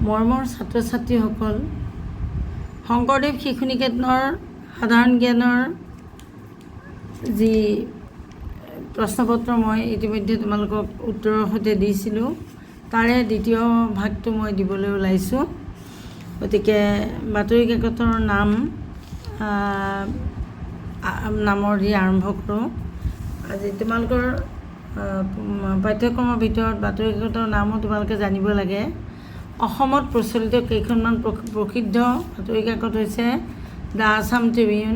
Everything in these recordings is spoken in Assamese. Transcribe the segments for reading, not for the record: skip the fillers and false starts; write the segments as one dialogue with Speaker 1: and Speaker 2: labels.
Speaker 1: মৰমৰ ছাত্ৰ ছাত্ৰীসকল, শংকৰদেৱ শিশু নিকেতনৰ সাধাৰণ জ্ঞানৰ যি প্ৰশ্নপত্ৰ মই ইতিমধ্যে তোমালোকক উত্তৰৰ সৈতে দিছিলোঁ, তাৰে দ্বিতীয় ভাগটো মই দিবলৈ ওলাইছোঁ। গতিকে বাতৰি কাকতৰ নামৰ দি আৰম্ভ কৰোঁ। আজি তোমালোকৰ পাঠ্যক্ৰমৰ ভিতৰত বাতৰি কাকতৰ নামো তোমালোকে জানিব লাগে। অসমত প্ৰচলিত কেইখনমান প্ৰসিদ্ধ বাতৰি কাকত হৈছে দ্য আছাম ট্ৰিবিউন,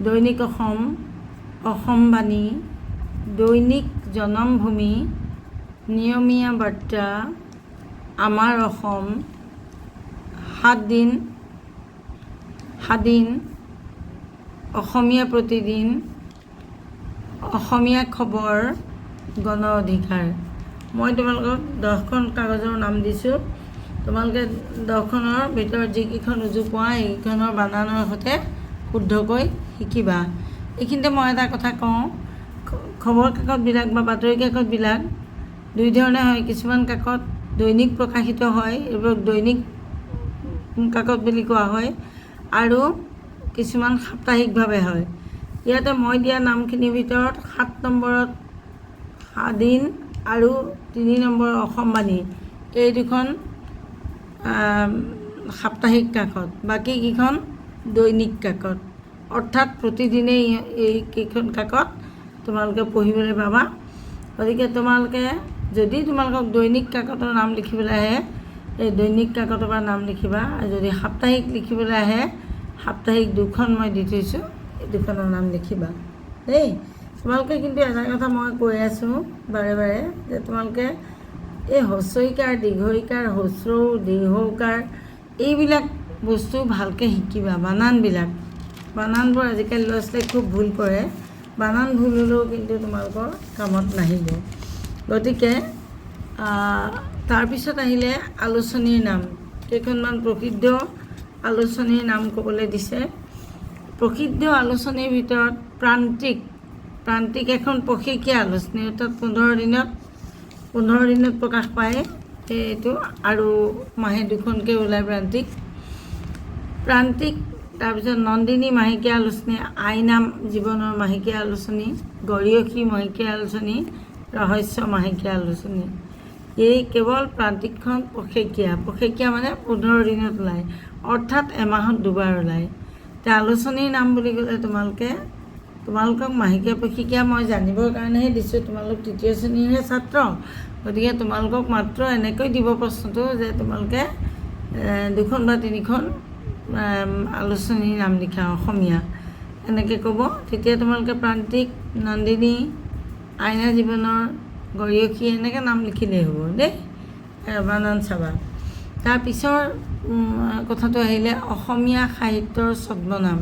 Speaker 1: দৈনিক অসম, অসমবাণী, দৈনিক জনমভূমি, নিয়মীয়া বাৰ্তা, আমাৰ অসম, সাদিন, অসমীয়া প্ৰতিদিন, অসমীয়া খবৰ, গণ অধিকাৰ। মই তোমালোকক 10খন কাগজৰ নাম দিছোঁ। তোমালোকে 10খনৰ ভিতৰত যিকেইখন উজু পোৱা সেইকেইখনৰ বানানৰ সৈতে শুদ্ধকৈ শিকিবা। এইখিনিতে মই এটা কথা কওঁ, খবৰ কাকতবিলাক বা বাতৰি কাকতবিলাক দুই ধৰণে হয়। কিছুমান কাকত দৈনিক প্ৰকাশিত হয়, এইবোৰক দৈনিক কাকত বুলি কোৱা হয়, আৰু কিছুমান সাপ্তাহিকভাৱে হয়। ইয়াতে মই দিয়া নামখিনিৰ ভিতৰত 7 নম্বৰত সাদিন আৰু 3 নম্বৰ অসমবাণী, এই দুখন সাপ্তাহিক কাকত, বাকীকেইখন দৈনিক কাকত। অৰ্থাৎ প্ৰতিদিনেই এইকেইখন কাকত তোমালোকে পঢ়িবলৈ পাবা। গতিকে তোমালোকে যদি তোমালোকক দৈনিক কাকতৰ নাম লিখিবলৈ আহে, এই দৈনিক কাকতৰ পৰা নাম লিখিবা, আৰু যদি সাপ্তাহিক লিখিবলৈ আহে, সাপ্তাহিক 2খন মই দি থৈছোঁ, এই 2খনৰ নাম লিখিবা দেই। তোমালোকে কিন্তু এটা কথা মই কৈ আছোঁ বাৰে বাৰে, যে তোমালোকে এই হ্ৰস্বইকাৰ, দীৰ্ঘইকাৰ, হ্ৰস্বউ, দীৰ্ঘৌকাৰ এইবিলাক বস্তু ভালকৈ শিকিবা। বানানবোৰ আজিকালি ল'ৰা ছোৱালীয়ে খুব ভুল কৰে। বানান ভুল হ'লেও কিন্তু তোমালোকৰ কামত নাহিব। গতিকে তাৰপিছত আহিলে আলোচনীৰ নাম। কেইখনমান প্ৰসিদ্ধ আলোচনীৰ নাম ক'বলৈ দিছে। প্ৰসিদ্ধ আলোচনীৰ ভিতৰত প্ৰান্তিক এখন পষেকীয়া আলোচনী, অৰ্থাৎ 15 দিনত প্ৰকাশ পায় এইটো, আৰু মাহে 2খনকৈ ওলায় প্ৰান্তিক। তাৰপিছত নন্দিনী মাহেকীয়া আলোচনী, আইনাম জীৱনৰ মাহেকীয়া আলোচনী, গৰিয়সী মাহেকীয়া আলোচনী, ৰহস্য মাহেকীয়া আলোচনী। এই কেৱল প্ৰান্তিকখন পষেকীয়া মানে 15 দিনত ওলায়, অৰ্থাৎ এমাহত 2বাৰ ওলায়। এতিয়া আলোচনীৰ নাম বুলি ক'লে তোমালোকক মাহেকীয়া পষেকীয়া মই জানিবৰ কাৰণেহে দিছোঁ। তোমালোক 3য় শ্ৰেণীৰহে ছাত্ৰ, গতিকে তোমালোকক মাত্ৰ এনেকৈ দিব প্ৰশ্নটো যে তোমালোকে 2খন বা 3খন আলোচনীৰ নাম লিখা অসমীয়া, এনেকৈ ক'ব। তেতিয়া তোমালোকে প্ৰান্তিক, নন্দিনী, আইনা জীৱনৰ, গৰিয়সী এনেকৈ নাম লিখিলেই হ'ব দেই। বানান চাবা। তাৰপিছৰ কথাটো আহিলে অসমীয়া সাহিত্যৰ ছদ্মনাম।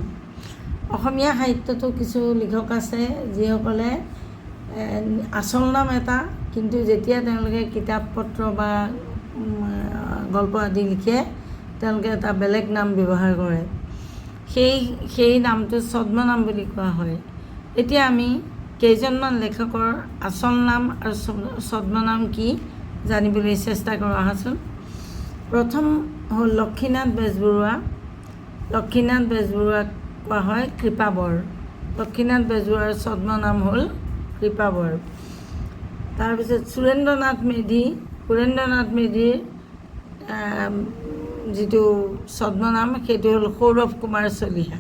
Speaker 1: অসমীয়া সাহিত্যতো কিছু লিখক আছে যিসকলে আচল নাম এটা, কিন্তু যেতিয়া তেওঁলোকে কিতাপ পত্ৰ বা গল্প আদি লিখে, তেওঁলোকে এটা বেলেগ নাম ব্যৱহাৰ কৰে। সেই নামটো ছদ্মনাম বুলি কোৱা হয়। এতিয়া আমি কেইজনমান লেখকৰ আচল নাম আৰু ছদ্মনাম কি জানিবলৈ চেষ্টা কৰোঁ আহাচোন। প্ৰথম হ'ল লক্ষীনাথ বেজবৰুৱা। লক্ষীনাথ বেজবৰুৱাক কোৱা হয় কৃপাবৰ। লক্ষীনাথ বেজবৰুৱাৰ ছদ্মনাম হ'ল কৃপাবৰ। তাৰপিছত সুৰেন্দ্ৰনাথ মেধিৰ যিটো ছদ্মনাম সেইটো হ'ল সৌৰভ কুমাৰ চলিহা।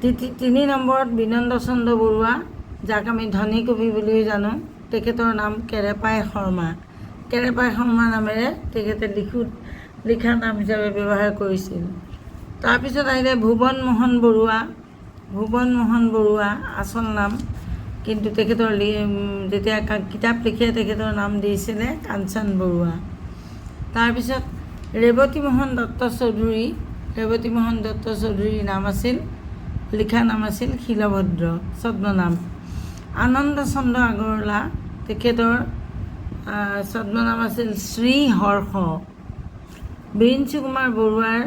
Speaker 1: 3 নম্বৰত বিনন্দ চন্দ্ৰ বৰুৱা, যাক আমি ধনী কবি বুলিও জানো, তেখেতৰ নাম কেৰেপাই শৰ্মা নামেৰে তেখেতে লিখা নাম হিচাপে ব্যৱহাৰ কৰিছিল। তাৰপিছত আহিলে ভুৱন মোহন বৰুৱা আচল নাম, কিন্তু তেখেতৰ যেতিয়া কিতাপ লিখে তেখেতৰ নাম দিছিলে কাঞ্চন বৰুৱা। তাৰপিছত ৰেৱতী মোহন দত্ত চৌধুৰীৰ লিখা নাম আছিল শিলভদ্ৰ, ছদ্মনাম। আনন্দ চন্দ্ৰ আগৰৱালা, তেখেতৰ ছদ্মনাম আছিল শ্ৰী হৰ্ষ। বিৰিঞ্চি কুমাৰ বৰুৱাৰ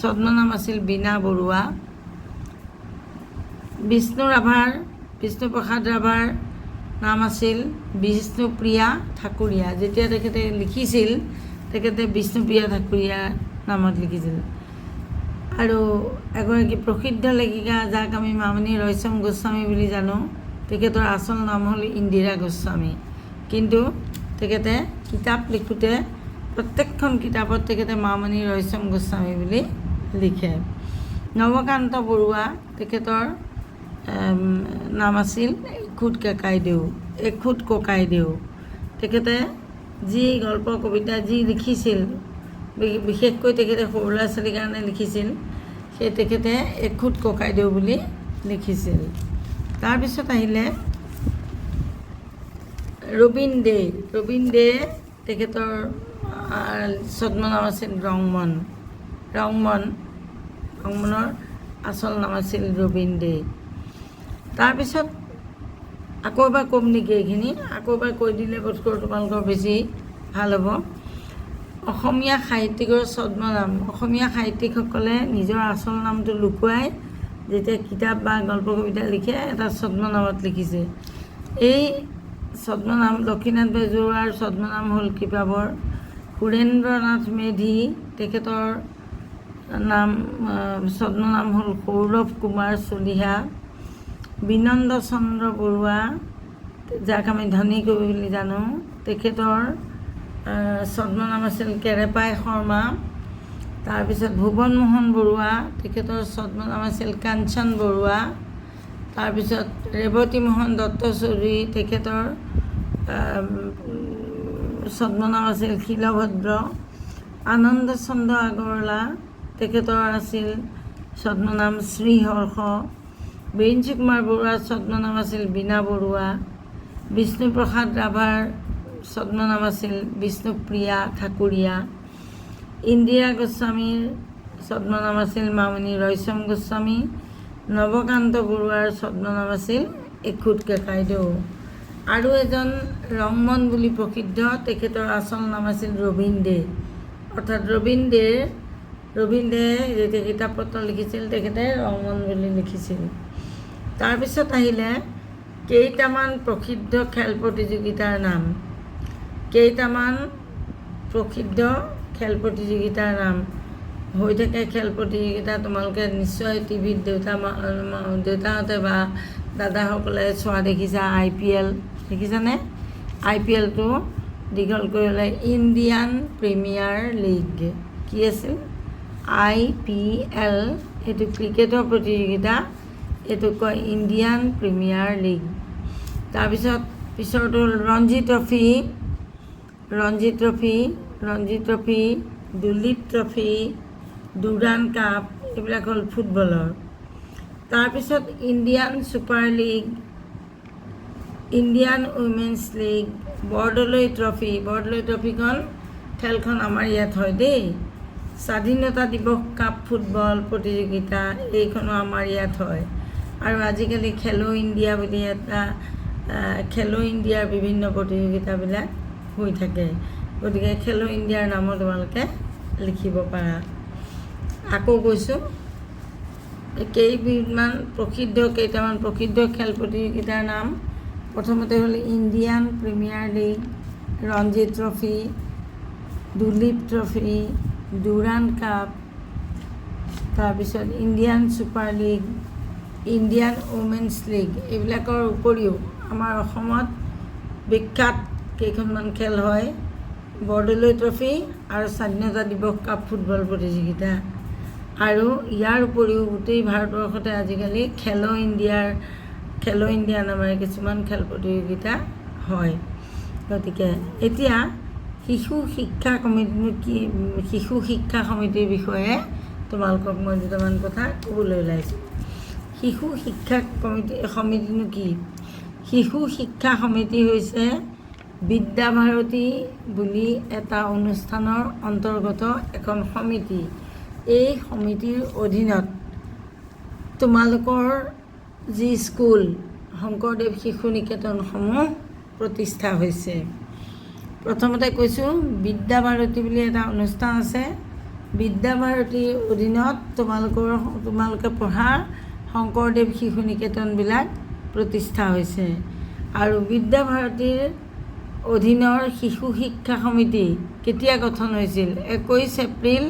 Speaker 1: ছদ্মনাম আছিল বীণা বৰুৱা। বিষ্ণুপ্ৰসাদ ৰাভাৰ নাম আছিল বিষ্ণুপ্ৰিয়া ঠাকুৰীয়া। যেতিয়া তেখেতে লিখিছিল তেখেতে বিষ্ণুপ্ৰিয়া ঠাকুৰীয়া নামত লিখিছিল। আৰু এগৰাকী প্ৰসিদ্ধ লেখিকা যাক আমি মামণি ৰয়ছম গোস্বামী বুলি জানো, তেখেতৰ আচল নাম হ'ল ইন্দিৰা গোস্বামী। কিন্তু তেখেতে কিতাপ লিখোঁতে প্ৰত্যেকখন কিতাপত তেখেতে মামণি ৰয়ছম গোস্বামী বুলি লিখে। নৱকান্ত বৰুৱা, তেখেতৰ নাম আছিল এখুত ককাইদেউ। তেখেতে যি গল্প কবিতা যি লিখিছিল, বিশেষকৈ তেখেতে সৰু ল'ৰা ছোৱালীৰ কাৰণে লিখিছিল, সেই তেখেতে এখুত ককাইদেউ বুলি লিখিছিল। তাৰপিছত আহিলে ৰবীন ডে, তেখেতৰ ছদ্মনাম আছিল ৰংমনৰ আচল নাম আছিল ৰবীন ডে। তাৰপিছত আকৌ এবাৰ ক'ম নেকি এইখিনি? আকৌ এবাৰ কৈ দিলে বোধকৰোঁ তোমালোকৰ বেছি ভাল হ'ব। অসমীয়া সাহিত্যিকৰ ছদ্মনাম। অসমীয়া সাহিত্যিকসকলে নিজৰ আচল নামটো লুকুৱাই যেতিয়া কিতাপ বা গল্প কবিতা লিখে এটা ছদ্মনামত লিখিছে। এই ছদ্মনাম লক্ষীনাথ বেজবৰুৱাৰ ছদ্মনাম হ'ল কৃপাবৰ। সুৰেন্দ্ৰনাথ মেধি, তেখেতৰ ছদ্মনাম হ'ল সৌৰভ কুমাৰ চলিহা। বিনন্দ চন্দ্ৰ বৰুৱা, যাক আমি ধনী কবি বুলি জানো, তেখেতৰ ছদ্মনাম আছিল কেৰেপাই শৰ্মা। তাৰপিছত ভুৱন মোহন বৰুৱা, তেখেতৰ ছদ্মনাম আছিল কাঞ্চন বৰুৱা। তাৰপিছত ৰেৱতী মোহন দত্ত চৌধুৰী, তেখেতৰ ছদ্মনাম আছিল শিলভদ্ৰ। আনন্দ চন্দ্ৰ আগৰৱালা, তেখেতৰ আছিল ছদ্মনাম শ্ৰীহৰ্ষ। বিৰিঞ্চি কুমাৰ বৰুৱাৰ ছদ্মনাম আছিল বীণা বৰুৱা। বিষ্ণুপ্ৰসাদ ৰাভাৰ ছদ্মনাম আছিল বিষ্ণুপ্ৰিয়া ঠাকুৰীয়া। ইন্দিৰা গোস্বামীৰ ছদ্মনাম আছিল মামণি ৰয়ছম গোস্বামী। নৱকান্ত বৰুৱাৰ ছদ্মনাম আছিল এখুত ককাইদেউ। আৰু এজন ৰংমন বুলি প্ৰসিদ্ধ, তেখেতৰ আচল নাম আছিল ৰবীন ডে। অৰ্থাৎ ৰবীন ডে যেতিয়া কিতাপ পত্ৰ লিখিছিল তেখেতে ৰংমন বুলি লিখিছিল। তাৰপিছত আহিলে কেইটামান প্ৰসিদ্ধ খেল প্ৰতিযোগিতাৰ নাম। হৈ থাকে খেল প্ৰতিযোগিতা, তোমালোকে নিশ্চয় টিভিত দেউতাহঁতে বা দাদাসকলে চোৱা দেখিছা। IPL দেখিছানে? IPLটো দীঘল কৰি হ'লে ইণ্ডিয়ান প্ৰিমিয়াৰ লীগ। কি আছিল? IPL, এইটো ক্ৰিকেটৰ প্ৰতিযোগিতা, এইটো কয় ইণ্ডিয়ান প্ৰিমিয়াৰ লীগ। পিছৰটো হ'ল Ranji trophy, Duleep trophy, Durand cup, এইবিলাক হ'ল ফুটবলৰ। তাৰপিছত Indian super league, Indian women's league, Bordoloi ট্ৰফিখন খেলখন আমাৰ ইয়াত হয় দেই। স্বাধীনতা দিৱস কাপ ফুটবল প্ৰতিযোগিতা, এইখনো আমাৰ ইয়াত হয়। আৰু আজিকালি খেলো ইণ্ডিয়া বুলি খেলো ইণ্ডিয়াৰ বিভিন্ন প্ৰতিযোগিতাবিলাক হৈ থাকে। গতিকে খেলো ইণ্ডিয়াৰ নামো তোমালোকে লিখিব পাৰা। আকৌ কৈছোঁ, কেইটামান প্ৰসিদ্ধ খেল প্ৰতিযোগিতাৰ নাম। প্ৰথমতে হ'ল Indian premier league, Ranji trophy, Duleep trophy, Durand cup, তাৰপিছত Indian super league, Indian women's league. এইবিলাকৰ উপৰিও আমাৰ অসমত বিখ্যাত কেইখনমান খেল হয়, বৰদলৈ ট্ৰফি আৰু স্বাধীনতা দিৱস কাপ ফুটবল প্ৰতিযোগিতা। আৰু ইয়াৰ উপৰিও গোটেই ভাৰতবৰ্ষতে আজিকালি খেলো ইণ্ডিয়া নামেৰে কিছুমান খেল প্ৰতিযোগিতা হয়। গতিকে এতিয়া শিশু শিক্ষা সমিতিৰ বিষয়ে তোমালোকক মই দুটামান কথা ক'বলৈ ওলাইছোঁ। শিশু শিক্ষা সমিতিনো কি? শিশু শিক্ষা সমিতি হৈছে বিদ্যাভাৰতী বুলি এটা অনুষ্ঠানৰ অন্তৰ্গত এখন সমিতি। এই সমিতিৰ অধীনত তোমালোকৰ যি স্কুল, শংকৰদেৱ শিশু নিকেতনসমূহ প্ৰতিষ্ঠা হৈছে। প্ৰথমতে কৈছোঁ বিদ্যাভাৰতী বুলি এটা অনুষ্ঠান আছে। বিদ্যাভাৰতীৰ অধীনত তোমালোকে পঢ়া শংকৰদেৱ শিশু নিকেতনবিলাক প্ৰতিষ্ঠা হৈছে। আৰু বিদ্যাভাৰতীৰ অধীনৰ শিশু শিক্ষা সমিতি কেতিয়া গঠন হৈছিল? 21 এপ্ৰিল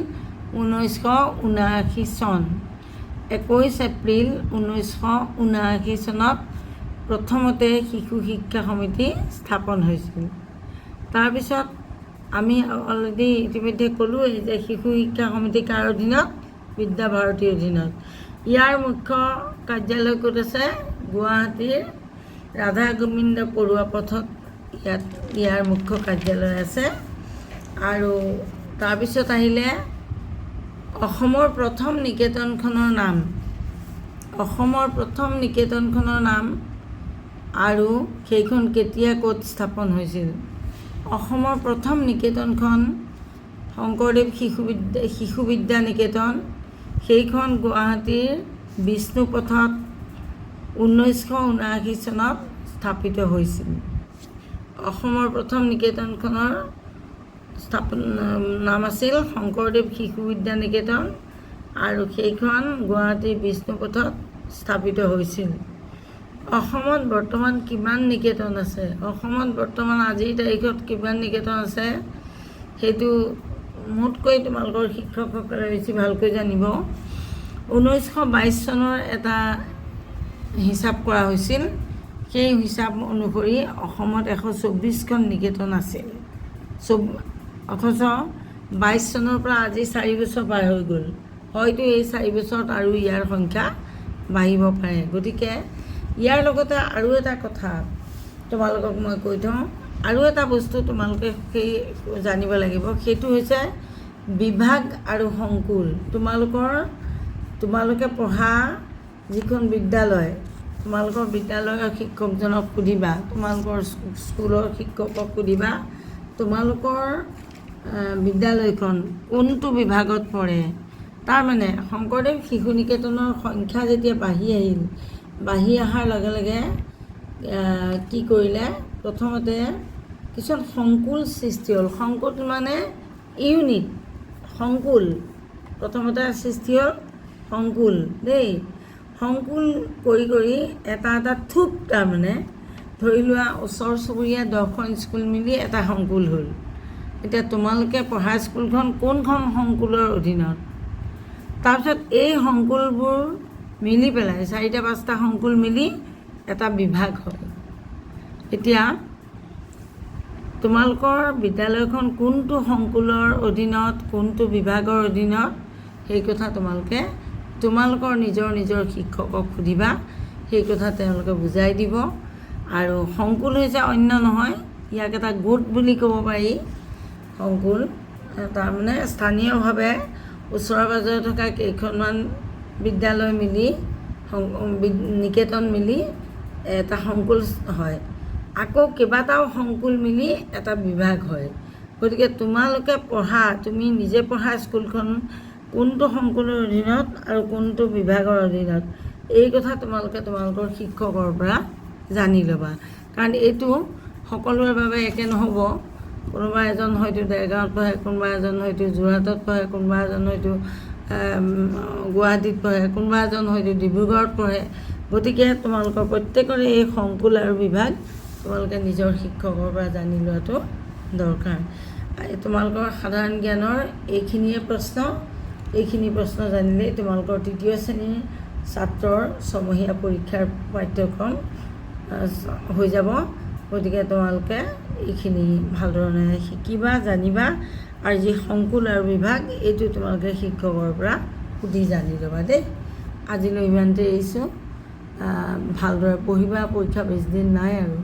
Speaker 1: 1979 চন। 21 এপ্ৰিল 1979 চনত প্ৰথমতে শিশু শিক্ষা সমিতি স্থাপন হৈছিল। তাৰপিছত আমি অলৰেডি ইতিমধ্যে ক'লোৱেই যে শিশু শিক্ষা সমিতি কাৰ অধীনত? বিদ্যাভাৰতীৰ অধীনত। ইয়াৰ মুখ্য কাৰ্যালয় ক'ত আছে? গুৱাহাটীৰ ৰাধা গোবিন্দ বৰুৱা পথত ইয়াৰ মুখ্য কাৰ্যালয় আছে। আৰু তাৰপিছত আহিলে অসমৰ প্ৰথম নিকেতনখনৰ নাম। অসমৰ প্ৰথম নিকেতনখনৰ নাম আৰু সেইখন কেতিয়া ক'ত স্থাপন হৈছিল? অসমৰ প্ৰথম নিকেতনখন শংকৰদেৱ শিশু বিদ্যা নিকেতন। সেইখন গুৱাহাটীৰ বিষ্ণুপথত 1979 চনত স্থাপিত হৈছিল। অসমৰ প্ৰথম নিকেতনখনৰ নাম আছিল শংকৰদেৱ শিশু বিদ্যা নিকেতন আৰু সেইখন গুৱাহাটীৰ বিষ্ণুপথত স্থাপিত হৈছিল। অসমত বৰ্তমান কিমান নিকেতন আছে? অসমত বৰ্তমান আজিৰ তাৰিখত কিমান নিকেতন আছে সেইটো মোতকৈ তোমালোকৰ শিক্ষকসকলে বেছি ভালকৈ জানিব। 1922 চনৰ এটা হিচাপ কৰা হৈছিল। সেই হিচাপ অনুসৰি অসমত 124খন নিকেতন আছিল। অথচ 22 চনৰ পৰা আজি 4 বছৰ পাৰ হৈ গ'ল। হয়তো এই 4 বছৰত আৰু ইয়াৰ সংখ্যা বাঢ়িব পাৰে। গতিকে ইয়াৰ লগতে আৰু এটা কথা তোমালোকক মই কৈ থওঁ, আৰু এটা বস্তু তোমালোকে সেই জানিব লাগিব, সেইটো হৈছে বিভাগ আৰু সংকুল। তোমালোকে পঢ়া যিখন বিদ্যালয়, তোমালোকৰ বিদ্যালয়ৰ শিক্ষকজনক সুধিবা, তোমালোকৰ স্কুলৰ শিক্ষকক সুধিবা তোমালোকৰ বিদ্যালয়খন কোনটো বিভাগত পৰে। তাৰমানে শংকৰদেৱ শিশু নিকেতনৰ সংখ্যা যেতিয়া বাঢ়ি অহাৰ লগে লগে কি কৰিলে? প্ৰথমতে কিছুমান সংকুল সৃষ্টি হ'ল। সংকুল মানে ইউনিট, সংকুল প্ৰথমতে সৃষ্টি হ'ল সংকুল দেই। সংকুল কৰি এটা থোক, তাৰমানে ধৰি লোৱা ওচৰ চুবুৰীয়া 10খন স্কুল মিলি এটা সংকুল হ'ল। এতিয়া তোমালোকে পঢ়া স্কুলখন কোনখন সংকুলৰ অধীনত? তাৰপিছত এই সংকুলবোৰ মিলি পেলাই 4-5টা সংকুল মিলি এটা বিভাগ হয়। এতিয়া তোমালোকৰ বিদ্যালয়খন কোনটো সংকুলৰ অধীনত, কোনটো বিভাগৰ অধীনত, সেই কথা তোমালোকৰ নিজৰ শিক্ষকক সুধিবা। সেই কথা তেওঁলোকে বুজাই দিব। আৰু সংকুল হৈছে অন্য নহয়, ইয়াক এটা গোট বুলি ক'ব পাৰি। সংকুল তাৰমানে স্থানীয়ভাৱে ওচৰে পাজৰে থকা কেইখনমান বিদ্যালয় মিলি নিকেতন মিলি এটা সংকুল হয়। আকৌ কেইবাটাও সংকুল মিলি এটা বিভাগ হয়। গতিকে তুমি নিজে পঢ়া স্কুলখন কোনটো সংকুলৰ অধীনত আৰু কোনটো বিভাগৰ অধীনত, এই কথা তোমালোকৰ শিক্ষকৰ পৰা জানি ল'বা। কাৰণ এইটো সকলোৰে বাবে একে নহ'ব। কোনোবা এজন হয়তো দেৰগাঁৱত পঢ়ে, কোনোবা এজন হয়তো যোৰহাটত পঢ়ে, কোনোবা এজন হয়তো গুৱাহাটীত পঢ়ে, কোনোবা এজন হয়তো ডিব্ৰুগড়ত পঢ়ে। গতিকে তোমালোকৰ প্ৰত্যেকৰে এই সংকুল আৰু বিভাগ তোমালোকে নিজৰ শিক্ষকৰ পৰা জানি লোৱাটো দৰকাৰ। তোমালোকৰ সাধাৰণ জ্ঞানৰ এইখিনিয়ে প্ৰশ্ন। এইখিনি প্ৰশ্ন জানিলেই তোমালোকৰ 3য় শ্ৰেণীৰ ছাত্ৰৰ ছমহীয়া পৰীক্ষাৰ পাঠ্যক্ৰম হৈ যাব। গতিকে তোমালোকে এইখিনি ভালধৰণে শিকিবা, জানিবা। আৰু যি সংকুল আৰু বিভাগ এইটো তোমালোকে শিক্ষকৰ পৰা সুধি জানি ল'বা দেই। আজিলৈ ইমানতে এৰিছোঁ। ভালদৰে পঢ়িবা, পৰীক্ষা বেছি দিন নাই আৰু।